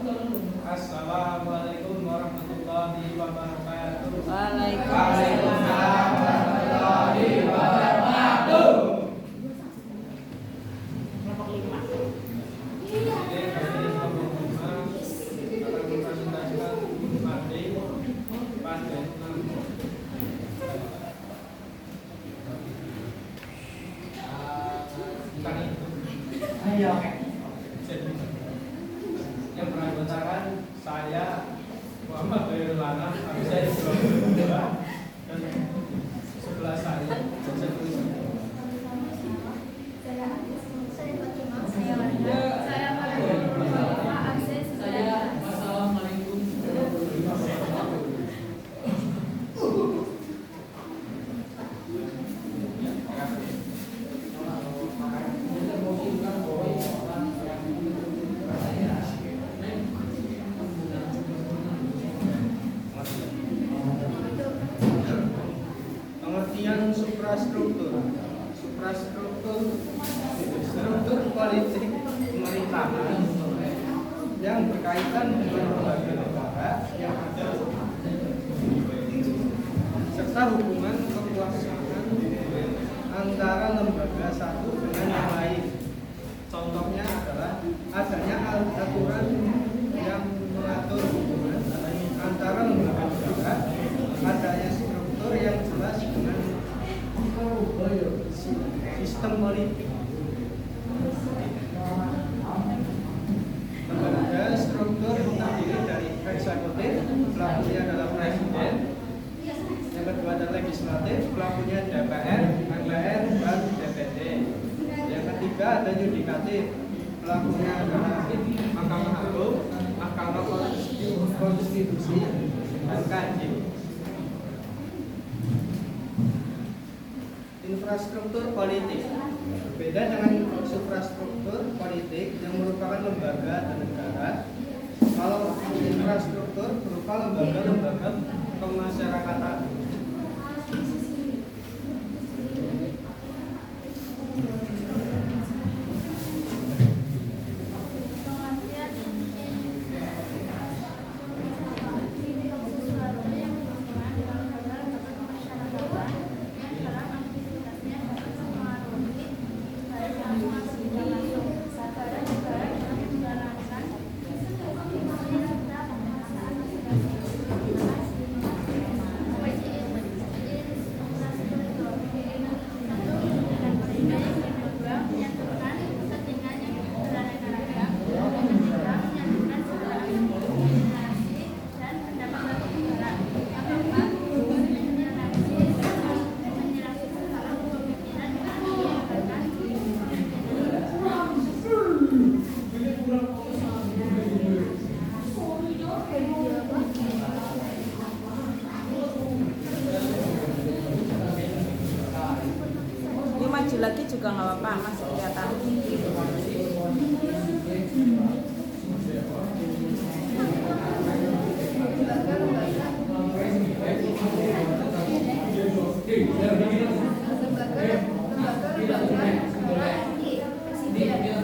Assalamualaikum warahmatullahi wabarakatuh. Waalaikumsalam warahmatullahi wabarakatuh. Kelompok 5. Yang beranggotkan saya Muhammad Khairul Anam, saya di Surabaya, dan sebelah saya pengertian suprastruktur. Suprastruktur struktur politik pemerintahan yang berkaitan dengan lembaga negara yang ada serta hubungan kekuasaan antara lembaga satu dengan yang lain. Contohnya adalah adanya aturan yang mengatur hubungan antara lembaga negara, adanya struktur yang jelas dengan sistem politik. Lembaga struktur terdiri dari eksekutif, pelakunya adalah presiden. Yang kedua adalah legislatif, pelakunya DPR, MPR, dan DPD. Yang ketiga ada yudikatif, pelakunya adalah Mahkamah Agung, Mahkamah Konstitusi, dan KJ. Infrastruktur politik berbeda dengan suprastruktur politik yang merupakan lembaga dan negara. Kalau infrastruktur berupa lembaga-lembaga kemasyarakatan. Maju lagi juga nggak apa-apa, masih kelihatan.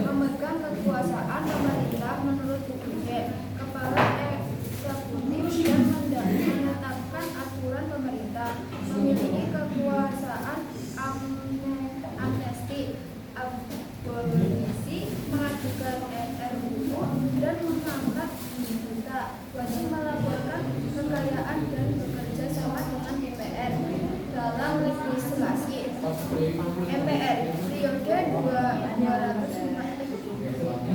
Memegang kekuasaan pemerintah menurut Presiden, kepala eksekutif dan menetapkan aturan pemerintah, memiliki kekuasaan amnesti, abolisi, mengajukan RUU dan mengangkat duta, wajib melaporkan kekayaan dan bekerja sama dengan DPR dalam legislasi. MPR periode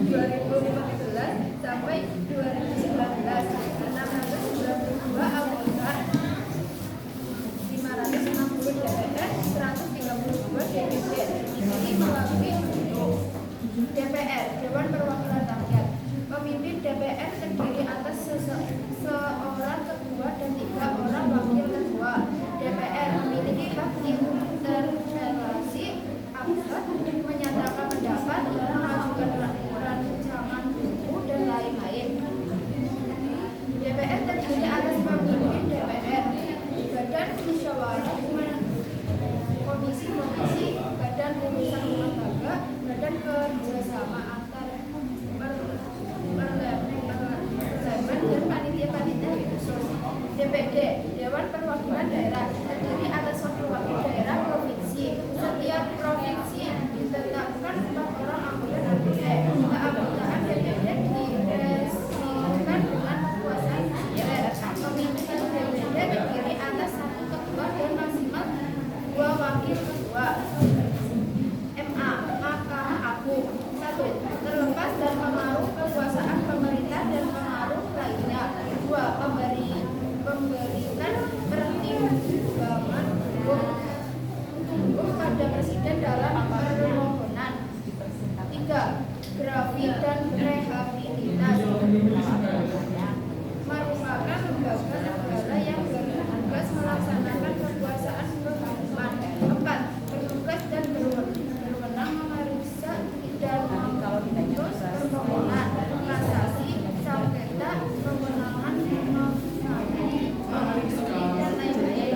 2014 sampai 2019, 692 anggota, 560 DPR, 132 DPD. Ini melalui DPR, Dewan Perwakilan Rakyat. Pemimpin DPR terdiri atas seorang ketua dan 3 orang wakil ketua. DPR memiliki hak interpelasi, abad, menyatakan pendapat, mengajukan rancangan buku, dan lain-lain. DPR terdiri atas pemimpin DPR, badan musyawarah, komisi-komisi, badan urusan rumah tangga, badan kerjasama antar terapi dan rehabilitasi. Merupakan lembaga negara yang bertugas melaksanakan kekuasaan kehakiman. 4. Bertugas dan berwenang memeriksa dan memutus permohonan kasasi, sengketa, kewenangan mengadili, dan lain-lain.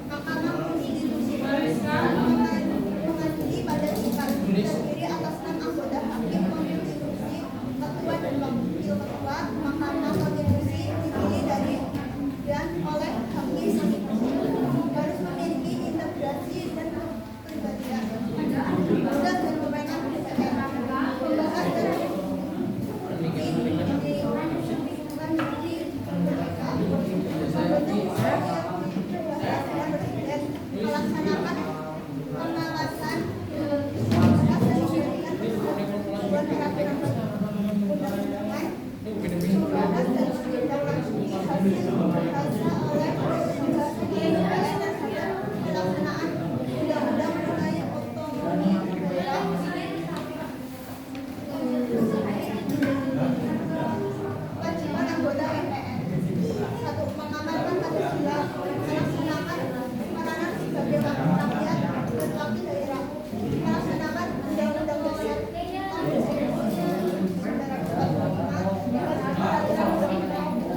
Mahkamah Konstitusi mengadili pada sikap terdiri atas 6 anggota hakim konstitusi, ketua dan wakil ketua. Mahkamah Konstitusi terdiri dari dan oleh hakim harus memiliki integrasi dan kepribadian, tugas dan kewenangan DPR, membahas dan melaksanakan pengawasan kewajiban anggota DPR. 1. Mengamalkan Pancasila, melaksanakan peranan sebagai wakil rakyat dan wakil daerah, melaksanakan Undang-Undang Dasar menjaga keutuhan negara, kesatuan Republik Indonesia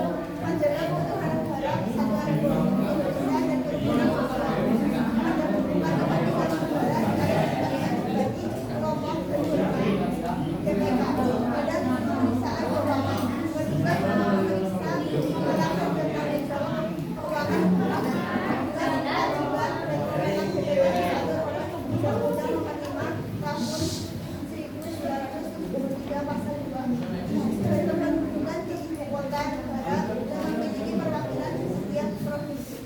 dan kerukunan sosial, mendahulukan kepentingan negara daripada pribadi, kelompok, dan golongan. DPK, Badan Pemeriksaan Keuangan, bertugas memeriksa pengalaman dan tanggung jawab keuangan negara. Tugas, kewajiban, dan kewenangan DPR diatur oleh Undang-Undang Nomor 5 Tahun 1973 Pasal 2 berkepentingan di ibu kota negara dan memiliki perwakilan di setiap provinsi.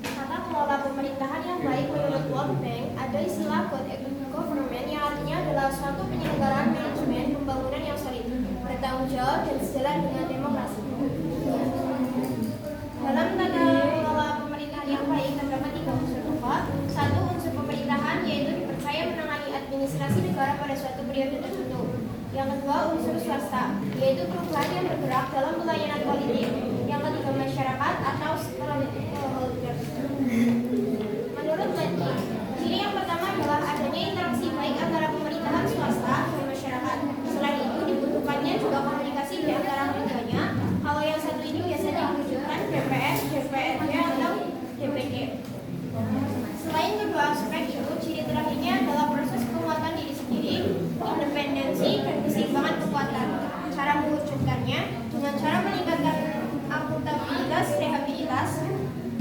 Tata kelola pemerintahan yang baik menurut World Bank ada istilah good government yang artinya adalah suatu penyelenggaraan manajemen pembangunan yang solid, bertanggung jawab dan sejalan dengan demokrasi. Dalam tata kelola pemerintahan yang baik terdapat 3 unsur pokok. 1. Unsur pemerintahan yaitu dipercaya menangani administrasi negara pada suatu periode tertentu. Yang kedua, unsur swasta yaitu perubahan yang bergerak dalam pelayanan politik. Yang ketiga, masyarakat atau stakeholder. Menurut Letty, ciri yang pertama adalah adanya interaksi baik antara pemerintahan swasta dan masyarakat. Selain itu dibutuhkannya juga komunikasi di antara keduanya. Kalau yang satu ini biasanya diwujudkan DPR, DPRD atau DPD. Selain kedua aspek itu, ciri terakhirnya adalah proses penguatan diri sendiri, independensi, dan keseimbangan kekuatan. Cara mewujudkannya dengan cara meningkatkan akuntabilitas, rehabilitas,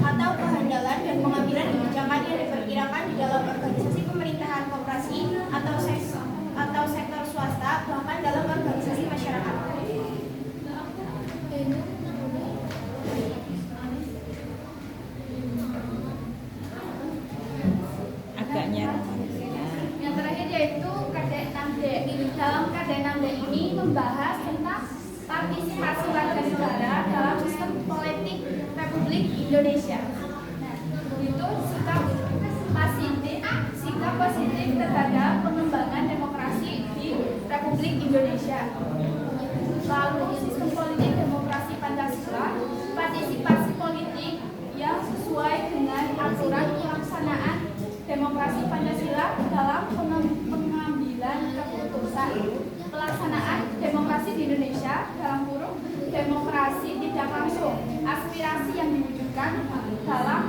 atau kehandalan dan pengambilan kebijakan yang diperkirakan di dalam organisasi pemerintahan koperasi atau sektor swasta, bahkan dalam organisasi masyarakat. Agaknya Yang terakhir yaitu KD6D. Dalam KD6D ini membahas tentang partisipasi warga negara dalam sistem politik Republik Indonesia. Nah, itu sikap positif terhadap pengembangan demokrasi di Republik Indonesia. Lalu sistem politik demokrasi Pancasila, partisipasi politik yang sesuai dengan aturan pelaksanaan demokrasi Pancasila dalam pengambilan keputusan, pelaksanaan demokrasi di Indonesia dalam kurung demokrasi tidak langsung, aspirasi yang diwujudkan dalam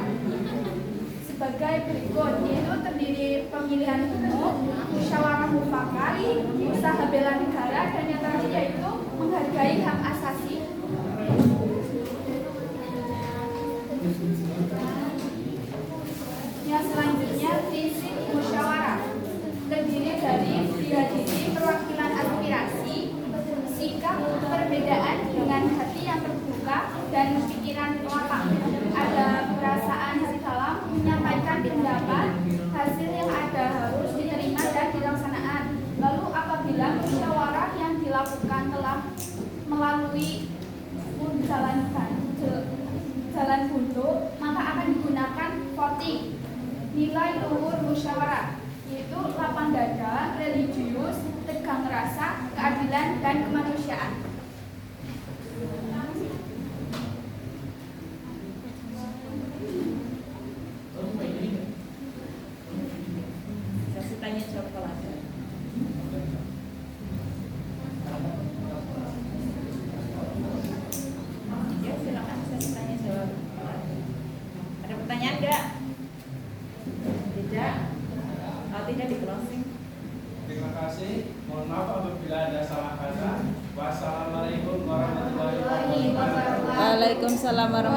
sebagai berikut, yaitu terdiri pemilihan umum, musyawarah mufakat, usaha bela negara, dan yang terakhir yaitu menghargai hak asasi. Yang selanjutnya prinsip musyawarah terdiri dari dihadiri perwakilan aspirasi, sikap perbedaan dengan hati yang terbuka dan pikiran lapang, ada perasaan hati dalam menyampaikan pendapat, hasil yang ada harus diterima dan dilaksanakan. Lalu apabila musyawarah yang dilakukan telah melalui jalan buntu, maka akan digunakan voting. Nilai luhur musyawarah, yaitu lapang dada, religius, tegang rasa, keadilan, dan kemanusiaan. Sesi tanya jawab kelas. Ya, silakan sesi tanya jawab. Ada pertanyaan enggak? Tidak. Kalau tidak di closing. Terima kasih. Mohon maaf apabila ada salah kata. Wassalamualaikum warahmatullahi wabarakatuh. Waalaikumsalam warahmatullahi